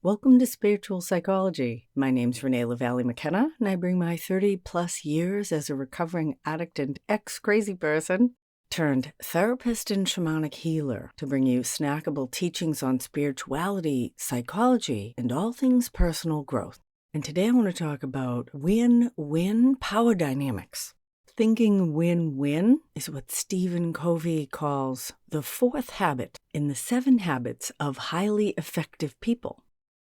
Welcome to Spiritual Psychology. My name's Renee LaValle McKenna, and I bring my 30-plus years as a recovering addict and ex-crazy person turned therapist and shamanic healer to bring you snackable teachings on spirituality, psychology, and all things personal growth. And today I want to talk about win-win power dynamics. Thinking win-win is what Stephen Covey calls the fourth habit in the 7 habits of highly effective people.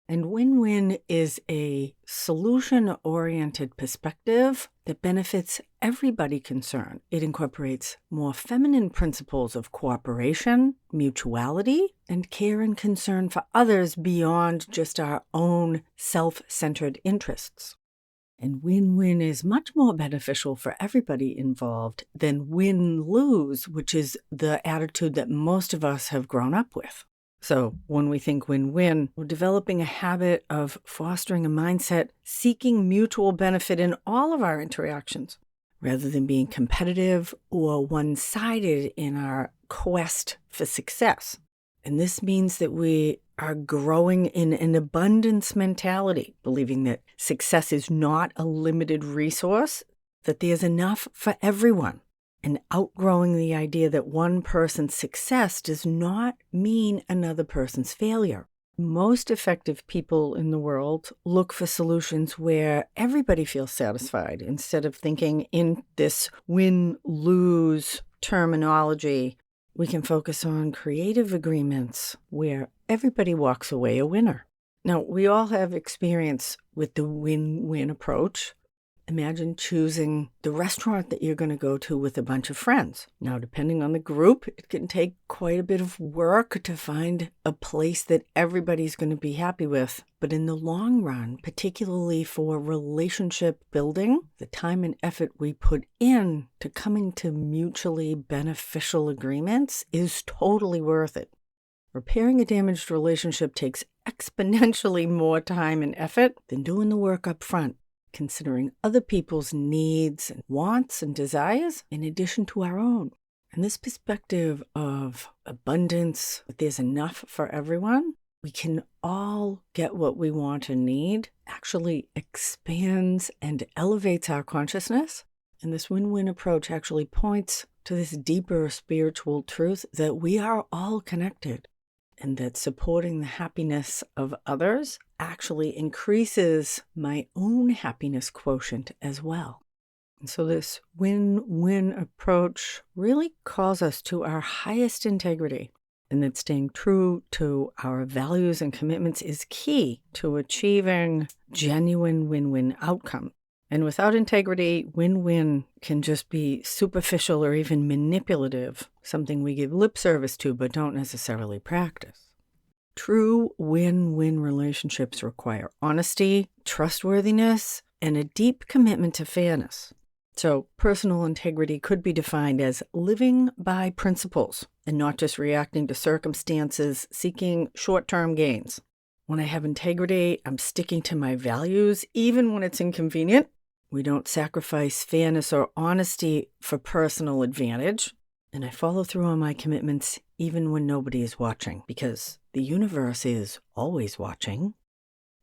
And win-win is a solution-oriented perspective that benefits everybody concerned. It incorporates more feminine principles of cooperation, mutuality, and care and concern for others beyond just our own self-centered interests. And win-win is much more beneficial for everybody involved than win-lose, which is the attitude that most of us have grown up with. So when we think win-win, we're developing a habit of fostering a mindset seeking mutual benefit in all of our interactions, rather than being competitive or one-sided in our quest for success. And this means that we are growing in an abundance mentality, believing that success is not a limited resource, that there's enough for everyone. And outgrowing the idea that one person's success does not mean another person's failure. Most effective people in the world look for solutions where everybody feels satisfied instead of thinking in this win-lose terminology. We can focus on creative agreements where everybody walks away a winner. Now, we all have experience with the win-win approach. Imagine choosing the restaurant that you're going to go to with a bunch of friends. Now, depending on the group, it can take quite a bit of work to find a place that everybody's going to be happy with. But in the long run, particularly for relationship building, the time and effort we put in to coming to mutually beneficial agreements is totally worth it. Repairing a damaged relationship takes exponentially more time and effort than doing the work up front, considering other people's needs and wants and desires in addition to our own. And this perspective of abundance, that there's enough for everyone, we can all get what we want and need, actually expands and elevates our consciousness. And this win-win approach actually points to this deeper spiritual truth that we are all connected, and that supporting the happiness of others actually increases my own happiness quotient as well. And so this win-win approach really calls us to our highest integrity, and that staying true to our values and commitments is key to achieving genuine win-win outcome. And without integrity, win-win can just be superficial or even manipulative, something we give lip service to but don't necessarily practice. True win-win relationships require honesty, trustworthiness, and a deep commitment to fairness. So personal integrity could be defined as living by principles and not just reacting to circumstances seeking short-term gains. When I have integrity, I'm sticking to my values even when it's inconvenient. We don't sacrifice fairness or honesty for personal advantage. And I follow through on my commitments even when nobody is watching, because the universe is always watching.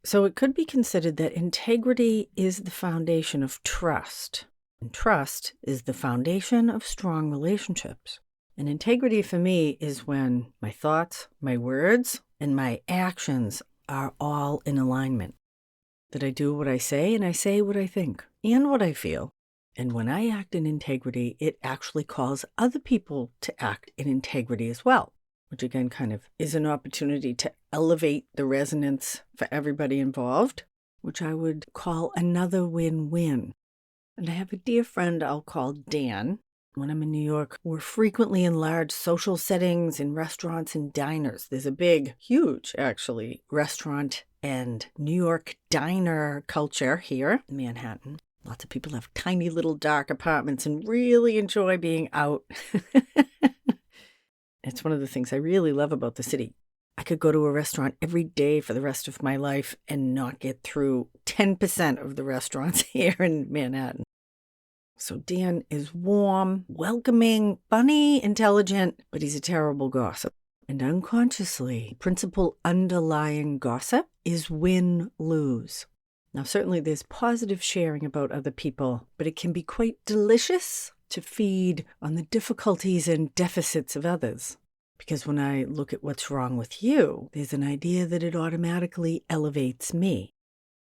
So it could be considered that integrity is the foundation of trust, and trust is the foundation of strong relationships. And integrity for me is when my thoughts, my words, and my actions are all in alignment. That I do what I say and I say what I think and what I feel. And when I act in integrity, it actually calls other people to act in integrity as well, which again kind of is an opportunity to elevate the resonance for everybody involved, which I would call another win-win. And I have a dear friend I'll call Dan. When I'm in New York, we're frequently in large social settings, in restaurants and diners. There's a big, huge, actually, restaurant and New York diner culture here in Manhattan. Lots of people have tiny little dark apartments and really enjoy being out. It's one of the things I really love about the city. I could go to a restaurant every day for the rest of my life and not get through 10% of the restaurants here in Manhattan. So Dan is warm, welcoming, funny, intelligent, but he's a terrible gossip. And unconsciously, the principal underlying gossip is win-lose. Now, certainly there's positive sharing about other people, but it can be quite delicious to feed on the difficulties and deficits of others. Because when I look at what's wrong with you, there's an idea that it automatically elevates me.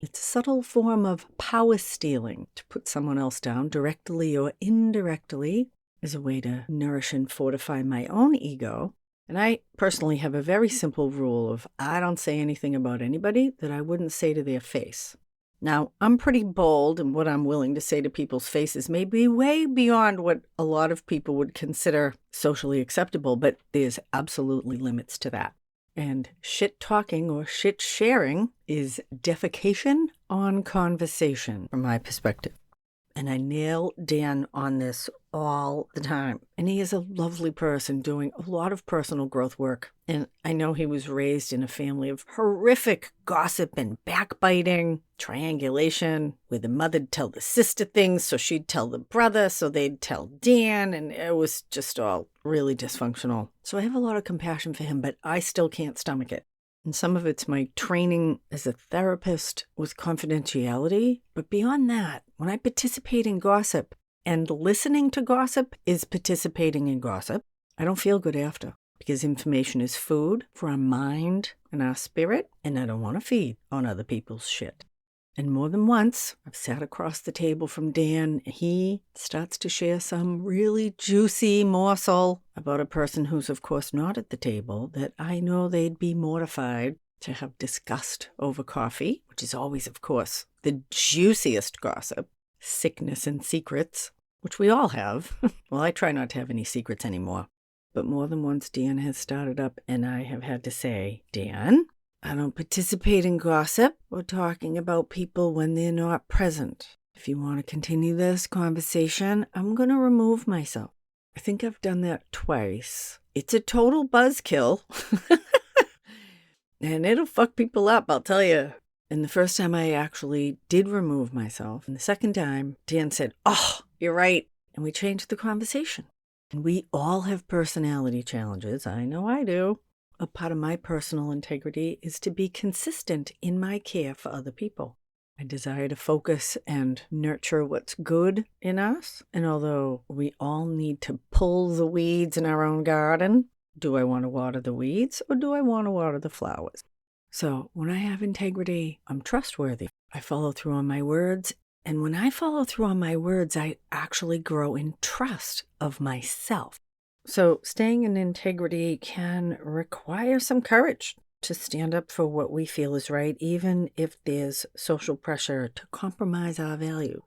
It's a subtle form of power stealing to put someone else down directly or indirectly as a way to nourish and fortify my own ego. And I personally have a very simple rule of I don't say anything about anybody that I wouldn't say to their face. Now, I'm pretty bold, and what I'm willing to say to people's faces may be way beyond what a lot of people would consider socially acceptable, but there's absolutely limits to that. And shit talking or shit sharing is defecation on conversation from my perspective. And I nail Dan on this all the time. And he is a lovely person doing a lot of personal growth work. And I know he was raised in a family of horrific gossip and backbiting, triangulation, where the mother'd tell the sister things, so she'd tell the brother, so they'd tell Dan, and it was just all really dysfunctional. So I have a lot of compassion for him, but I still can't stomach it. And some of it's my training as a therapist with confidentiality. But beyond that, when I participate in gossip, and listening to gossip is participating in gossip, I don't feel good after. Because information is food for our mind and our spirit, and I don't want to feed on other people's shit. And more than once, I've sat across the table from Dan, and he starts to share some really juicy morsel about a person who's, of course, not at the table, that I know they'd be mortified to have discussed over coffee, which is always, of course, the juiciest gossip, sickness and secrets, which we all have. Well, I try not to have any secrets anymore. But more than once, Dan has started up, and I have had to say, Dan, I don't participate in gossip or talking about people when they're not present. If you want to continue this conversation, I'm going to remove myself. I think I've done that twice. It's a total buzzkill. And it'll fuck people up, I'll tell you. And the first time I actually did remove myself. And the second time, Dan said, "Oh, you're right." And we changed the conversation. And we all have personality challenges. I know I do. A part of my personal integrity is to be consistent in my care for other people. I desire to focus and nurture what's good in us. And although we all need to pull the weeds in our own garden, do I want to water the weeds or do I want to water the flowers? So when I have integrity, I'm trustworthy. I follow through on my words. And when I follow through on my words, I actually grow in trust of myself. So staying in integrity can require some courage to stand up for what we feel is right, even if there's social pressure to compromise our value.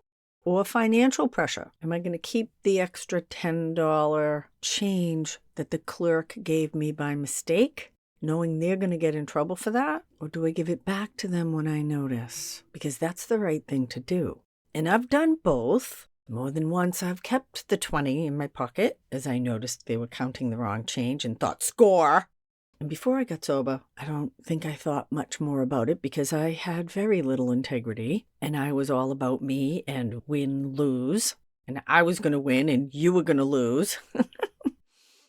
Or financial pressure. Am I going to keep the extra $10 change that the clerk gave me by mistake, knowing they're going to get in trouble for that? Or do I give it back to them when I notice? Because that's the right thing to do. And I've done both. More than once, I've kept the 20 in my pocket as I noticed they were counting the wrong change and thought, score! And before I got sober, I don't think I thought much more about it because I had very little integrity and I was all about me and win-lose. And I was going to win and you were going to lose.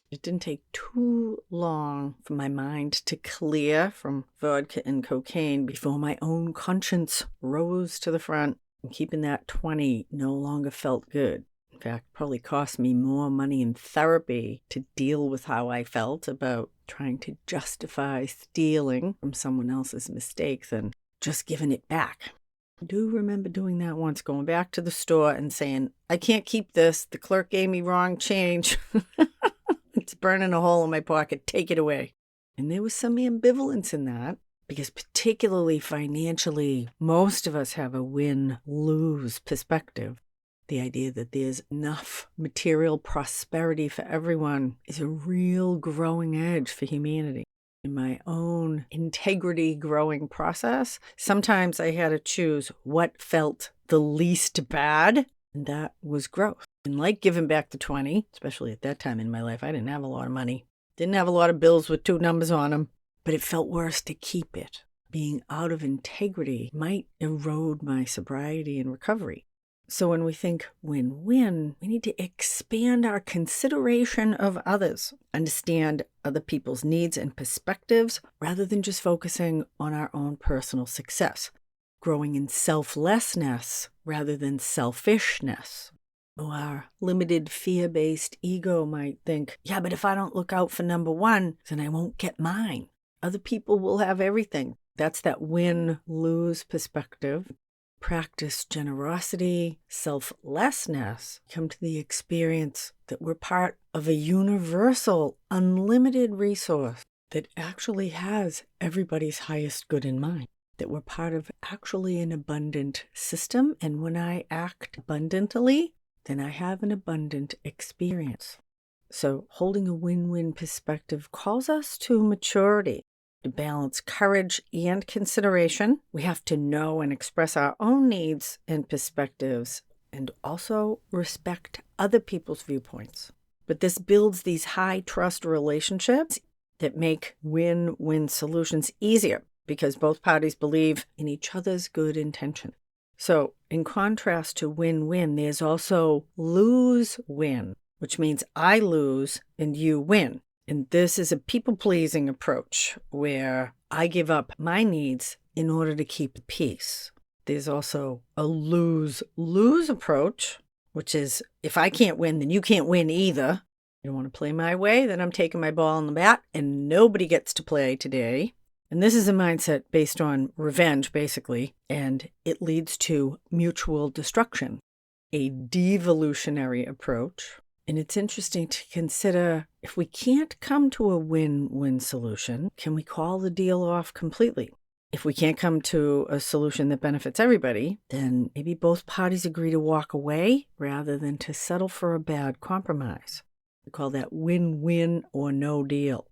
It didn't take too long for my mind to clear from vodka and cocaine before my own conscience rose to the front. And keeping that 20 no longer felt good. In fact, probably cost me more money in therapy to deal with how I felt about trying to justify stealing from someone else's mistake than just giving it back. I do remember doing that once, going back to the store and saying, I can't keep this. The clerk gave me wrong change. It's burning a hole in my pocket. Take it away. And there was some ambivalence in that. Because particularly financially, most of us have a win-lose perspective. The idea that there's enough material prosperity for everyone is a real growing edge for humanity. In my own integrity growing process, sometimes I had to choose what felt the least bad, and that was growth. And like giving back the 20, especially at that time in my life, I didn't have a lot of money. Didn't have a lot of bills with 2 numbers on them. But it felt worse to keep it. Being out of integrity might erode my sobriety and recovery. So when we think win-win, we need to expand our consideration of others, understand other people's needs and perspectives, rather than just focusing on our own personal success, growing in selflessness rather than selfishness. Our limited fear-based ego might think, yeah, but if I don't look out for number one, then I won't get mine. Other people will have everything. That's that win-lose perspective. Practice generosity, selflessness, come to the experience that we're part of a universal, unlimited resource that actually has everybody's highest good in mind, that we're part of actually an abundant system. And when I act abundantly, then I have an abundant experience. So holding a win-win perspective calls us to maturity. To balance courage and consideration, we have to know and express our own needs and perspectives, and also respect other people's viewpoints. But this builds these high-trust relationships that make win-win solutions easier because both parties believe in each other's good intention. So, in contrast to win-win, there's also lose-win, which means I lose and you win. And this is a people-pleasing approach where I give up my needs in order to keep the peace. There's also a lose-lose approach, which is if I can't win, then you can't win either. You don't want to play my way, then I'm taking my ball in the bat and nobody gets to play today. And this is a mindset based on revenge, basically, and it leads to mutual destruction, a devolutionary approach. And it's interesting to consider if we can't come to a win-win solution, can we call the deal off completely? If we can't come to a solution that benefits everybody, then maybe both parties agree to walk away rather than to settle for a bad compromise. We call that win-win or no deal.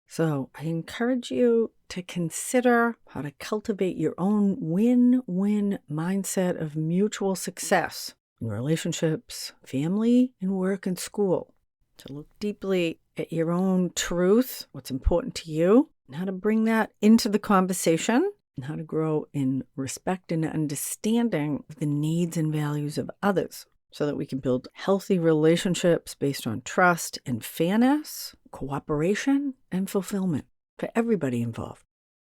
So I encourage you to consider how to cultivate your own win-win mindset of mutual success in relationships, family, and work and school. To look deeply at your own truth, what's important to you, and how to bring that into the conversation, and how to grow in respect and understanding of the needs and values of others so that we can build healthy relationships based on trust and fairness, cooperation, and fulfillment for everybody involved.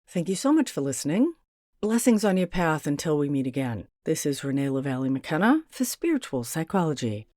Thank you so much for listening. Blessings on your path until we meet again. This is Renee LaValle McKenna for Spiritual Psychology.